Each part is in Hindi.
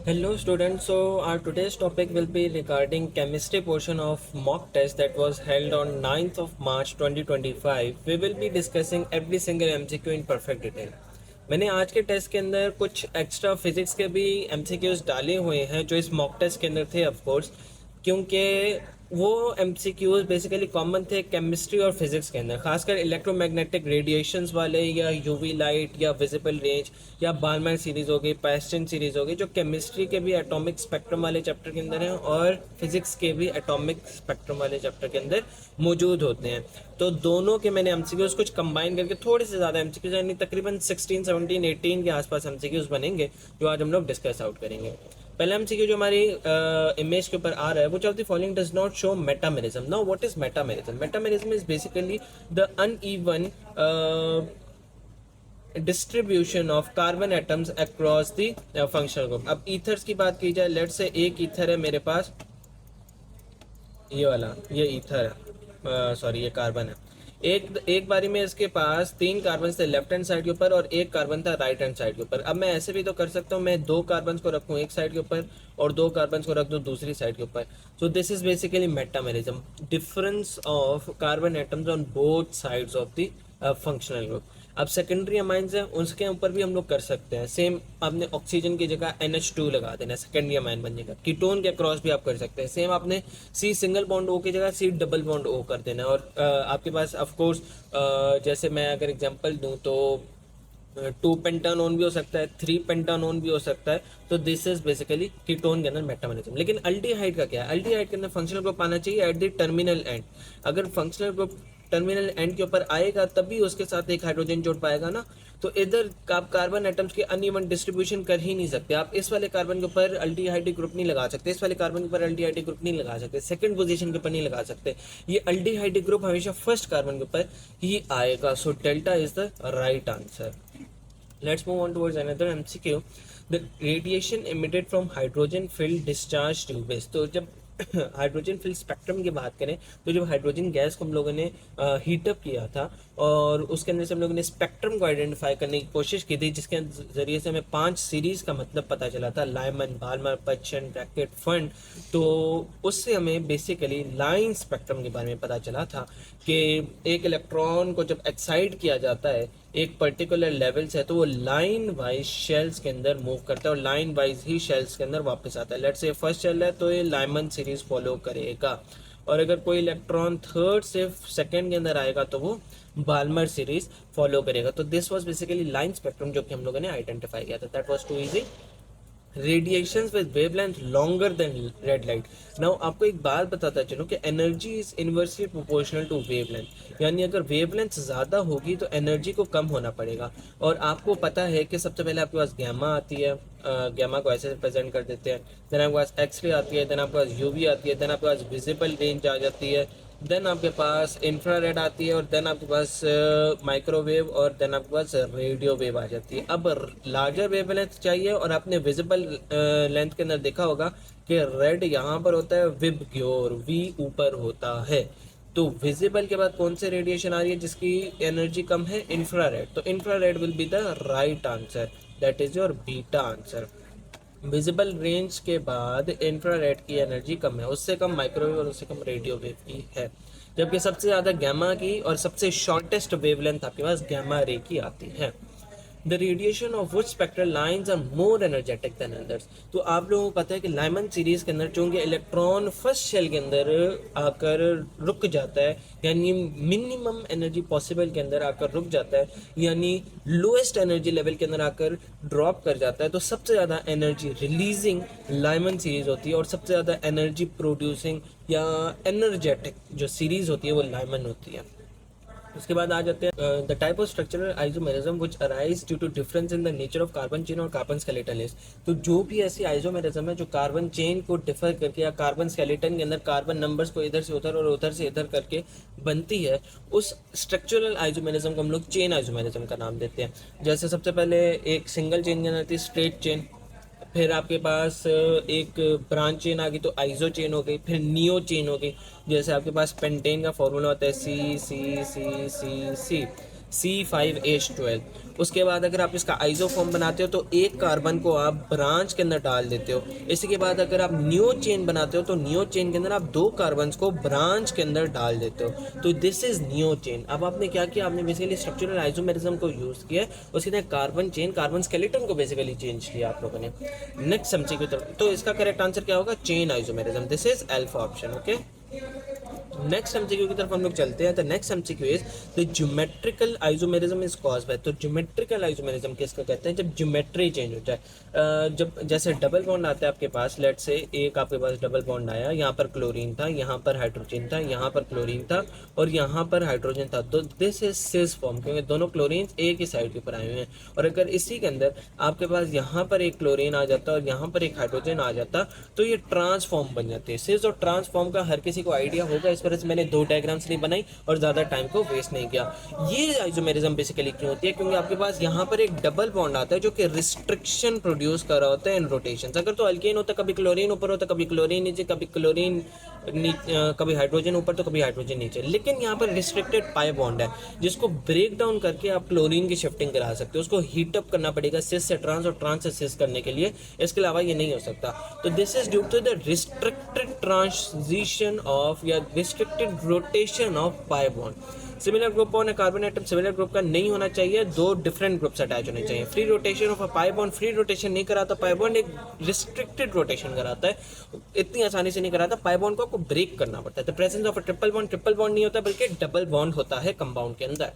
Hello students, so our today's topic will be regarding chemistry portion of mock test that was held on 9th of March 2025. We will be discussing every single MCQ in perfect detail. मैंने आज के टेस्ट के अंदर कुछ एक्स्ट्रा फिजिक्स के भी MCQs डाले हुए हैं जो इस मॉक टेस्ट के अंदर थे ऑफ कोर्स, क्योंकि वो MCQs बेसिकली कॉमन थे केमिस्ट्री और फिजिक्स के अंदर, खासकर इलेक्ट्रोमैग्नेटिक रेडिएशंस वाले या यूवी लाइट या विजिबल रेंज या बार्मर सीरीज हो गई, पैस्टन सीरीज हो गई, जो केमिस्ट्री के भी एटॉमिक स्पेक्ट्रम वाले चैप्टर के अंदर हैं और फिजिक्स के भी एटॉमिक स्पेक्ट्रम वाले चैप्टर के अंदर मौजूद होते हैं। तो दोनों के मैंने MCQs कुछ कंबाइन करके थोड़े से ज़्यादा MCQs यानी तकरीबन 16, 17, 18 के आसपास MCQs बनेंगे जो आज हम लोग डिस्कस आउट करेंगे। पहला MCQ जो हमारी इमेज के ऊपर आ रहा है, which of the following does not show metamerism. Now what is metamerism? Metamerism is basically the uneven distribution of carbon atoms across the functional group. अब ईथर्स की बात की जाए, लेट्स से एक ईथर है मेरे पास, ये वाला, ये ईथर है, सॉरी ये कार्बन है। एक बारी में इसके पास 3 कार्बन थे लेफ्ट हैंड साइड के ऊपर और 1 कार्बन था राइट हैंड साइड के ऊपर। अब मैं ऐसे भी तो कर सकता हूँ, मैं 2 कार्बन को रखूँ एक साइड के ऊपर और 2 कार्बन को रख दूँ दूसरी साइड के ऊपर। So this is basically metamerism, difference of carbon atoms on both sides of the functional group. अब सेकेंडरी अमाइंस हैं, उसके ऊपर भी हम लोग कर सकते हैं। सेम आपने ऑक्सीजन की जगह NH2 लगा देना, सेकेंडरी अमाइन बन जाएगा। कीटोन के क्रॉस भी आप कर सकते हैं। सेम आपने C सिंगल बॉन्ड O की जगह C डबल बॉन्ड O कर देना। और आपके पास ऑफ कोर्स जैसे मैं अगर एग्जांपल दूं तो 2 पेंटानोन भी हो सकता है, 3 पेंटानोन भी हो सकता है। तो दिस इज बेसिकली कीटोन के अंदर मेटामेरिज्म। लेकिन अल्डिहाइड का क्या है? अल्डिहाइड के अंदर फंक्शनल ग्रुप आना चाहिए एट द टर्मिनल एंड। अगर फंक्शनल ग्रुप टर्मिनल एंड के ऊपर आएगा तभी उसके साथ एक हाइड्रोजन जोड़ पाएगा ना। तो इधर आप कार्बन एटम्स के अनइवन डिस्ट्रीब्यूशन कर ही नहीं सकते। आप इस वाले कार्बन के ऊपर अल्डिहाइड ग्रुप नहीं लगा सकते, इस वाले कार्बन के ऊपर अल्डिहाइड ग्रुप नहीं लगा सकते, सेकंड पोजीशन के ऊपर नहीं लगा सकते। ये अल्डिहाइड ग्रुप हमेशा फर्स्ट कार्बन के ऊपर ही आएगा। So delta is the right answer. Let's move on towards another MCQ. The radiation emitted from hydrogen filled discharge tubes. तो जब हाइड्रोजन फिल स्पेक्ट्रम की बात करें तो जब हाइड्रोजन गैस को हम लोगों ने हीटअप किया था और उसके अंदर से हम लोगों ने स्पेक्ट्रम को आइडेंटिफाई करने की कोशिश की थी, जिसके जरिए से हमें 5 सीरीज का मतलब पता चला था, लाइमन, बाल्मर, पच्चन, ब्रैकेट, फंड। तो उससे हमें बेसिकली लाइन स्पेक्ट्रम के बारे में पता चला था कि एक इलेक्ट्रॉन को जब एक्साइट किया जाता है एक पर्टिकुलर लेवल से तो वो लाइन वाइज शेल्स के अंदर मूव करता है और लाइन वाइज ही शेल्स के अंदर वापस आता है। लेट्स से फर्स्ट शेल है तो ये लाइमन सीरीज फॉलो करेगा, और अगर कोई इलेक्ट्रॉन थर्ड से सेकंड के अंदर आएगा तो वो बाल्मर सीरीज फॉलो करेगा। तो this was basically line spectrum जो कि हम लोगों ने आइडेंटिफाई किया था। That was too easy. Radiations with wavelength longer than red light. Now आपको एक बात बताता चलो कि energy is inversely proportional to wavelength, यानी अगर वेवलेंथ ज़्यादा होगी तो एनर्जी को कम होना पड़ेगा। और आपको पता है कि सबसे पहले आपके पास गैमा आती है, गैमा को ऐसे रिप्रेजेंट कर देते हैं, देन आपके पास एक्सरे आती है, देन आपके पास यूवी आती है, देन आपके पास विजिबल रेंज आ जाती है, देन आपके पास इंफ्रारेड आती है, और देन आपके पास माइक्रोवेव, और देन आपके पास रेडियो वेव आ जाती है। अब लार्जर वेवलेंथ चाहिए और आपने विजिबल लेंथ के अंदर देखा होगा कि रेड यहाँ पर होता है, विब की ओर, वी ऊपर होता है। तो विजिबल के बाद कौन से रेडिएशन आ रही है जिसकी एनर्जी कम है? इंफ्रारेड। तो infrared will be the right answer, that is your beta answer. Visible range के बाद इंफ्रारेड की एनर्जी कम है, उससे कम माइक्रोवेव और उससे कम रेडियो वेव की है, जबकि सबसे ज़्यादा गैमा की और सबसे शॉर्टेस्ट वेवलेंथ आपके पास गैमा रे की आती है। The radiation of which spectral lines are more energetic than others। तो आप लोगों को पता है कि लाइमन सीरीज के अंदर चूंकि इलेक्ट्रॉन फर्स्ट शेल के अंदर आकर रुक जाता है, यानी मिनिमम एनर्जी पॉसिबल के अंदर आकर रुक जाता है, यानी लोएस्ट एनर्जी लेवल के अंदर आकर ड्रॉप कर जाता है, तो सबसे ज़्यादा एनर्जी रिलीजिंग लाइमन सीरीज होती है और सबसे ज़्यादा एनर्जी प्रोड्यूसिंग या एनर्जेटिक जो सीरीज होती है वो लाइमन होती है। उसके बाद आ जाते हैं the type of structural isomerism which arise due to difference in the nature of carbon chain और कार्बन स्केलेटन लिस्ट। तो जो भी ऐसी आइसोमेरिज्म है जो कार्बन चेन को डिफर करके या कार्बन स्केलेटन के अंदर कार्बन नंबर्स को इधर से उधर और उधर से इधर करके बनती है, उस स्ट्रक्चरल आइसोमेरिज्म को हम लोग चेन आइसोमेरिज्म का नाम देते हैं। जैसे सबसे पहले एक सिंगल चेन के अंदर थी स्ट्रेट चेन, फिर आपके पास एक ब्रांच चेन आ गई तो आइसो चेन हो गई, फिर नियो चेन हो गई। जैसे आपके पास पेंटेन का फॉर्मूला होता है सी सी सी सी सी। C5H12। उसके बाद अगर आप इसका आइसोफॉर्म बनाते हो तो एक कार्बन को आप ब्रांच के अंदर डाल देते हो। इसी के बाद अगर आप नियो चेन बनाते हो तो नियो चेन के अंदर आप दो कार्बन्स को ब्रांच के अंदर डाल देते हो। तो दिस इज नियो चेन। अब आपने क्या किया, आपने बेसिकली स्ट्रक्चरल आइसोमेरिज्म को यूज़ किया, उसके बाद कार्बन चेन, कार्बन स्केलेटन को बेसिकली चेंज किया आप लोगों ने। नेक्स्ट समझे की तरफ, तो इसका करेक्ट आंसर क्या होगा, chain isomerism. This is alpha option. Okay, next MCQ की तरफ हम लोग चलते हैं। तो next MCQ is the geometrical isomerism is caused by. तो ज्योमेट्रिकल आइसोमेरिज्म किसको कहते हैं, जब ज्योमेट्री चेंज हो जाए। जब जैसे डबल बॉन्ड आता है आपके पास, लेट से एक आपके पास डबल बॉन्ड आया, यहाँ पर क्लोरीन था, यहाँ पर हाइड्रोजन था, यहाँ पर क्लोरीन था और यहाँ पर हाइड्रोजन था, तो दिस इज सिस फॉर्म, क्योंकि दोनों क्लोरीन एक ही साइड के ऊपर आए हुए हैं। और अगर इसी के अंदर आपके पास यहाँ पर एक क्लोरीन आ जाता और यहाँ पर एक हाइड्रोजन आ जाता तो ये ट्रांसफॉर्म बन जाते हैं। सिस और ट्रांसफॉर्म का हर किसी को आइडिया होगा, इस वजह से मैंने दो डायग्राम्स नहीं बनाई और ज़्यादा टाइम को वेस्ट नहीं किया। ये आइसोमेरिज्म बेसिकली क्यों होती है, क्योंकि आपके पास यहाँ पर एक डबल बॉन्ड आता है जो कि रिस्ट्रिक्शन प्रोड्यूस कर रहा होता है इन रोटेशन। अगर तो अल्केन होता, कभी क्लोरीन ऊपर होता, कभी क्लोरीन नीचे, कभी क्लोरीन कभी हाइड्रोजन ऊपर तो कभी हाइड्रोजन नीचे। लेकिन यहाँ पर रिस्ट्रिक्टेड पाई बॉन्ड है जिसको ब्रेक डाउन करके आप क्लोरीन की शिफ्टिंग करा सकते हो। उसको हीट अप करना पड़ेगा सिस से ट्रांस और ट्रांस से सिस करने के लिए, इसके अलावा ये नहीं हो सकता। तो this is due to the restricted transition of या restricted rotation of pi bond. Similar group on a carbon atom similar group का नहीं होना चाहिए, दो डिफरेंट ग्रुप्स अटैच होने चाहिए। Free rotation of a pi bond, free rotation नहीं कराता पाई बॉन्ड, एक रिस्ट्रिक्टेड रोटेशन कराता है, इतनी आसानी से नहीं कराता। पाई बॉन्ड को आपको ब्रेक करना पड़ता है। The presence of a triple bond नहीं होता बल्कि डबल बॉन्ड होता है कंपाउंड के अंदर।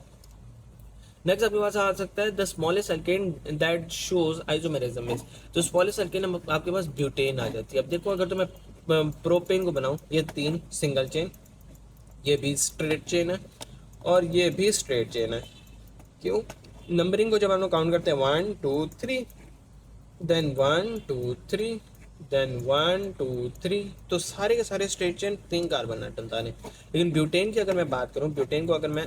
नेक्स्ट आपके पास आ सकता है the smallest alkane that shows isomerism is. तो स्मॉलेस्ट अल्केन आपके पास ब्यूटेन आ जाती है। अब देखो, अगर तो मैं प्रोपेन को बनाऊं, ये 3 सिंगल चेन, ये भी स्ट्रेट चेन है और ये भी स्ट्रेट चेन है। क्यों, नंबरिंग को जब हम लोग काउंट करते हैं 1 2 3, देन 1 2 3, देन 1 2 3, तो सारे के सारे स्ट्रेट चेन 3 कार्बन एटम था। लेकिन ब्यूटेन की अगर मैं बात करूं, ब्यूटेन को अगर मैं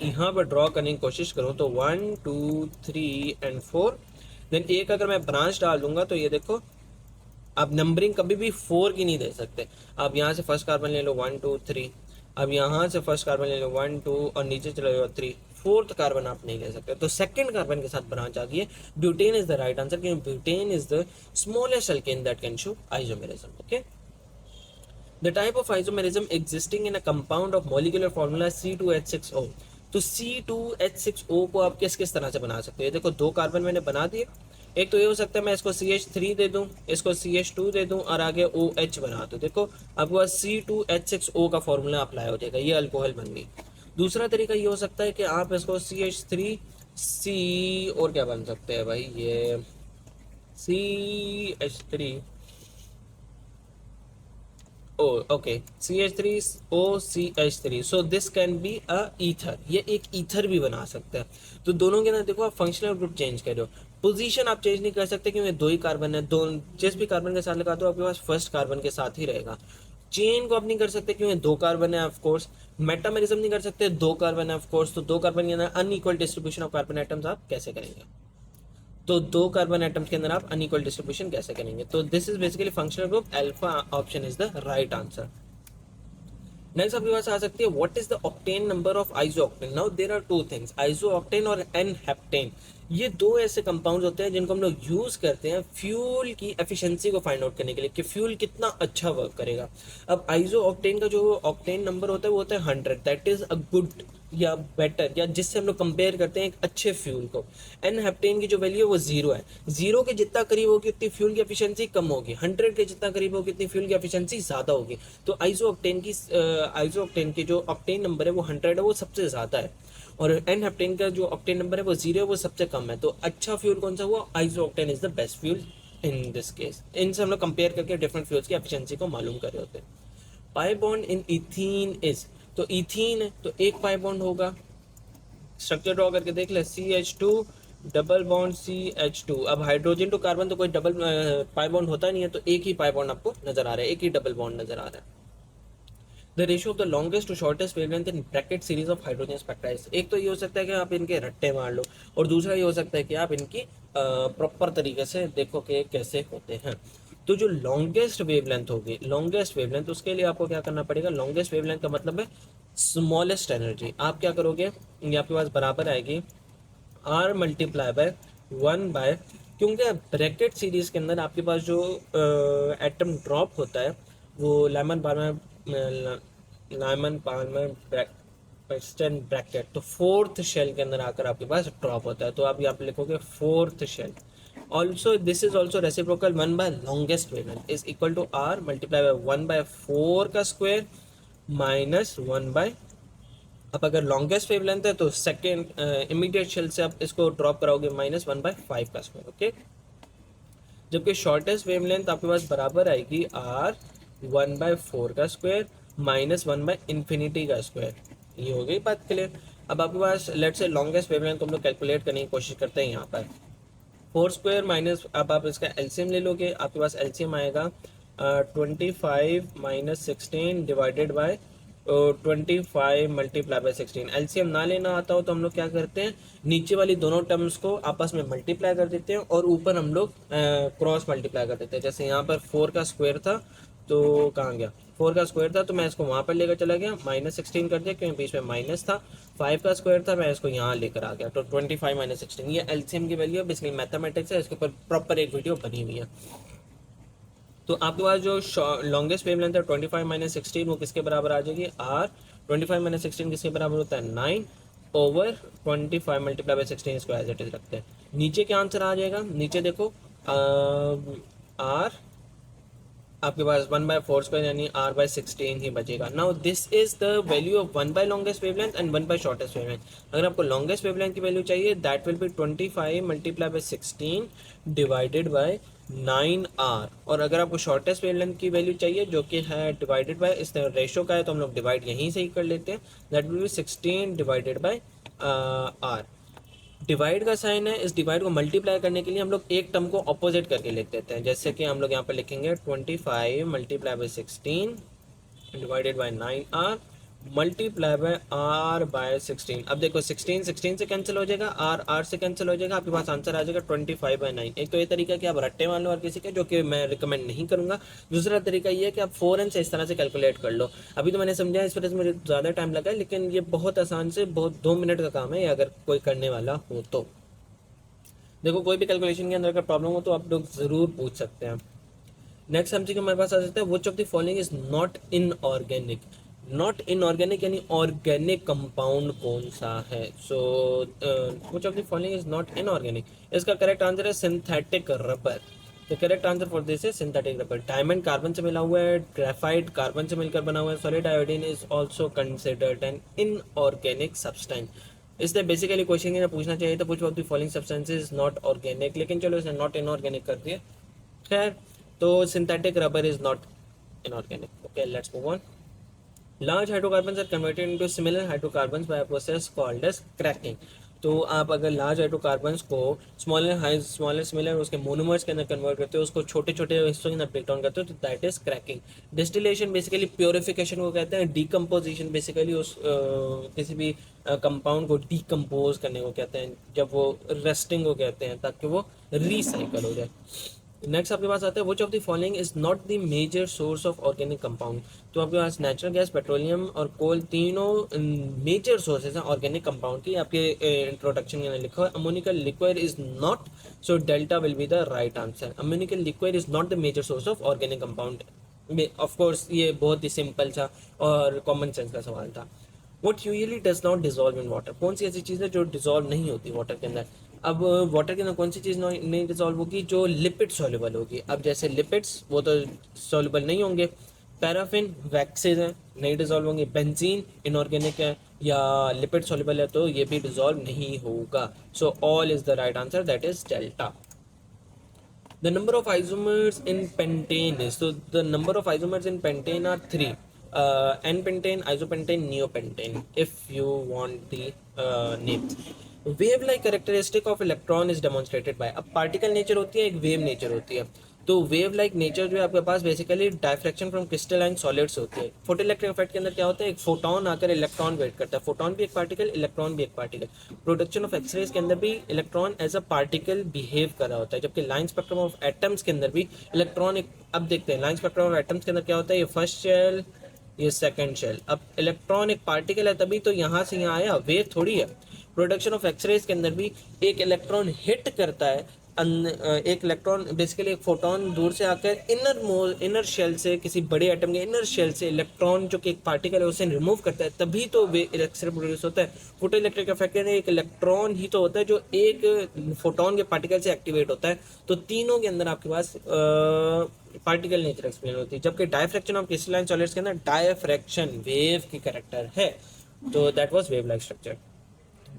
यहाँ पर ड्रॉ करने की कोशिश करूँ तो 1 2 3 एंड 4, देन एक अगर मैं ब्रांच डाल दूंगा तो ये देखो, आप नंबरिंग कभी भी 4 की नहीं दे सकते। आप यहाँ से फर्स्ट कार्बन ले लो 1 2 3, अब यहाँ से फर्स्ट कार्बन ले लो 1 2 और नीचे चले जाओ 3, फोर्थ कार्बन आप नहीं ले सकते। तो सेकंड कार्बन के साथ ब्रांच आ गई है। Butane is the right answer, क्योंकि butane is the smallest alkane that can show isomerism. Okay, the type of isomerism existing in a compound of molecular formula C2H6O। तो C2H6O को आप किस किस तरह से बना सकते हो, देखो 2 कार्बन मैंने बना दिए। एक तो ये हो सकता है मैं इसको CH3 दे दूं, इसको CH2 दे दूं और आगे OH बना दूं। देखो आपके पास C2H6O का फॉर्मूला अप्लाई हो जाएगा, ये अल्कोहल बन गई। दूसरा तरीका ये हो सकता है कि आप इसको CH3C और क्या बन सकते हैं भाई, ये CH3 okay CH3OCH3, so this can be a ether, ये एक ईथर भी बना सकते हैं। तो दोनों के अंदर देखो आप फंक्शनल ग्रुप चेंज कर रहे हो, पोजीशन आप चेंज नहीं कर सकते क्योंकि 2 ही कार्बन है। दो जिस भी कार्बन के साथ लगा दो आपके पास फर्स्ट कार्बन के साथ ही रहेगा। चेन को आप नहीं कर सकते क्योंकि 2 कार्बन है ऑफ कोर्स। मेटामेरिज्म नहीं कर सकते, 2 कार्बन है ऑफ कोर्स। तो 2 कार्बन के अंदर unequal distribution of carbon atoms आप कैसे करेंगे, तो 2 कार्बन एटम्स के अंदर आप अनइक्वल डिस्ट्रीब्यूशन कैसे करेंगे। तो this is basically functional group, alpha option is the right answer. Next आपके पास आ सकती है what is the octane number of isooctane. Now there are 2 things, isooctane और एन-हेप्टेन। ये 2 ऐसे कंपाउंड्स होते हैं जिनको हम लोग यूज करते हैं फ्यूल की एफिशिएंसी को फाइंड आउट करने के लिए कि फ्यूल कितना अच्छा वर्क करेगा। अब आइसोऑक्टेन का जो ऑक्टेन नंबर होता है वो होता है 100, दैट इज अ गुड या बेटर, या जिससे हम लोग कंपेयर करते हैं एक अच्छे फ्यूल को। एन हेप्टेन की जो वैल्यू है वो 0 है। 0 के जितना करीब होगी उतनी फ्यूल की एफिशिएंसी कम होगी, 100 के जितना करीब होगी उतनी फ्यूल की एफिशिएंसी ज़्यादा होगी। तो आइसोऑक्टेन की जो ऑक्टेन नंबर है वो 100 है, वो सबसे ज़्यादा है। और एन हेप्टेन का जो ऑक्टेन नंबर है वो 0 है, वो सबसे कम है। तो अच्छा फ्यूल कौन सा हुआ, isooctane is the best fuel in this case. इनसे हम लोग कंपेयर करके डिफरेंट फ्यूल्स की एफिशिएंसी को मालूम कर रहे होते हैं। Pi bond in ethene is, तो इथीन है तो एक पाई बॉन्ड होगा। स्ट्रक्चर ड्रॉ करके देख ले, CH2 डबल बॉन्ड CH2। अब हाइड्रोजन टू कार्बन तो कोई डबल पाई बॉन्ड होता नहीं है, तो एक ही पाई बॉन्ड आपको नजर आ रहा है, एक ही डबल बॉन्ड नजर आ रहा है। The ratio of the longest to shortest wavelength in Brackett series of hydrogen spectra. एक तो ये हो सकता है कि आप इनके रट्टे मार लो, और दूसरा ये हो सकता है कि आप इनकी प्रॉपर तरीके से देखो कि कैसे होते हैं। तो जो लॉन्गेस्ट वेवलेंथ होगी, लॉन्गेस्ट वेवलेंथ, उसके लिए आपको क्या करना पड़ेगा, लॉन्गेस्ट वेवलेंथ का मतलब है स्मॉलेस्ट एनर्जी, आप क्या करोगे, ये आपके पास बराबर आएगी आर मल्टीप्लाई बाय 1 बाय, क्योंकि ब्रैकेट सीरीज के अंदर आपके पास जो एटम ड्रॉप होता है वो लाइमन पाल्मर वेस्टर्न ब्रैकेट, तो फोर्थ शेल के अंदर आकर आपके पास ड्रॉप होता है, तो आप यहाँ पे लिखोगे fourth shell. Also this is also reciprocal 1 by longest wavelength is equal to R multiply by 1/4 का स्क्वायर माइनस 1 बाय, अब अगर लॉन्गेस्ट वेवलेंथ है तो सेकेंड इमीडिएट शेल से आप इसको ड्रॉप कराओगे -1/5 का स्क्वायर, ओके। जबकि शॉर्टेस्ट वेवलेंथ आपके पास बराबर आएगी आर 1/4 का स्क्वायर -1/इंफिनिटी का स्क्वायर, ये हो गई बात क्लियर। अब आपके पास लेट से लॉन्गेस्ट वेवलेंथ को हम लोग कैलकुलेट करने की कोशिश करते हैं यहाँ पर 4 स्क्वायर माइनस, अब आप इसका एलसीएम ले लोगे, आपके पास एलसीएम आएगा 25 - 16 divided bye 25 multiply by 16। LCM ना लेना आता हो तो हम लोग क्या करते हैं, नीचे वाली दोनों टर्म्स को आपस में मल्टीप्लाई कर देते हैं और ऊपर हम लोग क्रॉस मल्टीप्लाई कर देते हैं। जैसे यहाँ पर 4 का स्क्वायर था तो कहाँ गया, 4 का स्क्वायर था तो मैं इसको वहाँ पर लेकर चला गया, -16 कर दिया क्योंकि बीच में माइनस था, 5 का स्क्वायर था मैं इसको यहाँ लेकर आ गया, तो 25 - 16 ये एलसीएम की वैल्यू है। बेसिकली मैथमेटिक्स है, इसके ऊपर प्रॉपर एक वीडियो बनी हुई है। तो आपके पास जो लॉन्गेस्ट वेवलेंथ है 25 - 16 वो किसके बराबर आ जाएगी, आर 25 - 16 किसके बराबर होता है 9/25 मल्टीप्लाई बाय 16 इसको एज इट इज रखते हैं। नीचे क्या आंसर आ जाएगा, नीचे देखो आर आपके पास 1/4 स्क्वायर यानी r/16 ही बचेगा। Now this is the value of 1 by longest wavelength and 1 by shortest wavelength. अगर आपको लॉन्गेस्ट वेवलेंथ की वैल्यू चाहिए that will be 25 multiply by 16 divided by 9r, और अगर आपको शॉर्टेस्ट वेवलेंथ की वैल्यू चाहिए जो कि है डिवाइडेड बाय, इस रेशो का है तो हम लोग डिवाइड यहीं से ही कर लेते हैं, that will B 16 divided bye r। Divide का साइन है, इस डिवाइड को मल्टीप्लाई करने के लिए हम लोग एक टर्म को ऑपोजिट करके लिख देते हैं, जैसे कि हम लोग यहाँ पर लिखेंगे 25 multiply by 16 divided by 9r multiply by r by 16। अब देखो 16 से कैंसिल हो जाएगा, r से कैंसिल हो जाएगा, आपके पास आंसर आ जाएगा 25/9। एक तो ये तरीका कि आप रट्टे मान लो और किसी के, जो कि मैं रिकमेंड नहीं करूंगा। दूसरा तरीका ये है कि आप फ़ौरन से इस तरह से कैलकुलेट कर लो। अभी तो मैंने समझा, इस वजह से मुझे ज़्यादा टाइम लगा है, लेकिन ये बहुत आसान से, बहुत 2 मिनट का काम है ये, अगर कोई करने वाला हो तो। देखो कोई भी कैलकुलेशन के अंदर अगर प्रॉब्लम हो तो आप लोग ज़रूर पूछ सकते हैं। नेक्स्ट हमसे हमारे पास आ सकता है which of the following is not inorganic. Not inorganic यानी ऑर्गेनिक कंपाउंड कौन सा है, so which of the following is not inorganic. इसका करेक्ट आंसर है synthetic rubber. The correct answer for this is synthetic rubber. Diamond carbon से मिला हुआ है, ग्रेफाइट कार्बन से मिलकर बना हुआ है, solid iodine is also considered an inorganic substance. इसलिए बेसिकली क्वेश्चन ये पूछना चाहिए था विच of the following substances not organic, लेकिन चलो इसने नॉट इनऑर्गेनिक कर दिया। खैर, तो synthetic rubber is not inorganic. Okay, let's move on. Large hydrocarbons are converted into similar hydrocarbons by a process called as cracking. तो आप अगर लार्ज हाइड्रोकार्बन्स को स्मॉलर सिमिलर उसके मोनोमर्स के अंदर कन्वर्ट करते हो, उसको छोटे छोटे हिस्सों के अंदर ब्रेक डाउन करते हो, तो that is cracking. Distillation basically purification को कहते हैं। डीकम्पोजिशन बेसिकली उस किसी भी कंपाउंड को डीकम्पोज करने को कहते हैं, जब वो रेस्टिंग को कहते हैं ताकि वो रिसाइकल हो जाए। नेक्स्ट आपके पास आता है which of the following is not the major source of organic compound. तो आपके पास नेचुरल गैस, पेट्रोलियम और कोल तीनों मेजर सोर्सेज हैं ऑर्गेनिक कंपाउंड की। आपके इंट्रोडक्शन में लिखा है ammoniacal liquid is not, so delta will be the right answer. Ammoniacal liquid is not the major source of organic compound. Of course ये बहुत ही सिंपल था और कॉमन सेंस का सवाल था। What usually does not dissolve in water. कौन सी ऐसी चीज़ है जो डिजॉल्व नहीं होती वाटर के अंदर। अब वाटर के अंदर कौन सी चीज़ नहीं डिजॉल्व होगी, जो लिपिड सॉल्युबल होगी। अब जैसे लिपिड्स वो तो सॉल्युबल नहीं होंगे, पैराफिन वैक्सेज हैं नहीं डिजॉल्व होंगे, बेंजीन इनऑर्गेनिक है या लिपिड सॉल्युबल है तो ये भी डिजॉल्व नहीं होगा। So all is the right answer, that is delta. The number of isomers in pentane is, so the number of isomers in pentane are 3. N-pentane, isopentane, neopentane, if you want the names. Wave-like characteristic of electron is demonstrated by, अब particle nature होती है, एक wave nature होती है। तो वेव लाइक नेचर जो है आपके पास basically diffraction from crystalline solids होती है। फोटोइलेक्ट्रिक इफेक्ट के अंदर क्या होता है, एक फोटोन आकर इलेक्ट्रॉन वेट करता है। फोटोन भी एक पार्टिकल, इलेक्ट्रॉन भी एक पार्टिकल। प्रोडक्शन ऑफ एक्सरेज के अंदर भी electron as a particle behave कर रहा होता है, जबकि लाइन स्पेक्ट्रम ऑफ एटम्स के अंदर भी इलेक्ट्रॉन एक, अब देखते हैं लाइन स्पेक्ट्रम ऑफ एटम्स के अंदर क्या होता है। ये फर्स्ट शेल, ये सेकंड शेल। अब इलेक्ट्रॉन एक पार्टिकल है तभी तो यहाँ से यहाँ आया, वेव थोड़ी है। प्रोडक्शन ऑफ एक्सरेज के अंदर भी एक इलेक्ट्रॉन हिट करता है, एक इलेक्ट्रॉन बेसिकली एक फोटोन दूर से आकर इनर शेल से, किसी बड़े एटम के इनर शेल से इलेक्ट्रॉन जो कि एक पार्टिकल है उसे रिमूव करता है, तभी तो वे एक्सरे प्रोड्यूस होता है। फोटो इलेक्ट्रिक इफेक्ट में एक इलेक्ट्रॉन ही तो होता है जो एक फोटोन के पार्टिकल से एक्टिवेट होता है। तो तीनों के अंदर आपके पास पार्टिकल नेचर एक्सप्लेन होती है, जबकि डायफ्रैक्शन ऑफ क्रिस्टलाइन सॉलिड्स के अंदर डायफ्रैक्शन वेव की कैरेक्टर है। तो that was wave like structure.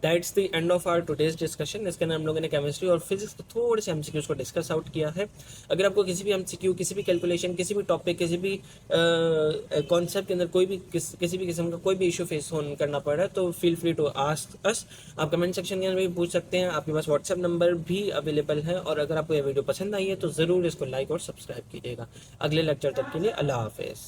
That's the end of our today's discussion. इसके अंदर हम लोगों ने केमिस्ट्री और फिजिक्स के थोड़े से एमसीक्यूज को डिस्कस आउट किया है। अगर आपको किसी भी एमसीक्यू, किसी भी कैलकुलेशन, किसी भी टॉपिक, किसी भी कॉन्सेप्ट के अंदर कोई भी किसी भी किस्म का कोई भी इशू फेस करना पड़ रहा है तो feel free to ask us. आप कमेंट सेक्शन के अंदर भी पूछ सकते हैं। आपके पास व्हाट्सएप नंबर भी अवेलेबल है। और अगर आपको यह वीडियो पसंद आई है तो ज़रूर इसको लाइक और सब्सक्राइब कीजिएगा। अगले लेक्चर तक के लिए अल्लाह हाफिज़।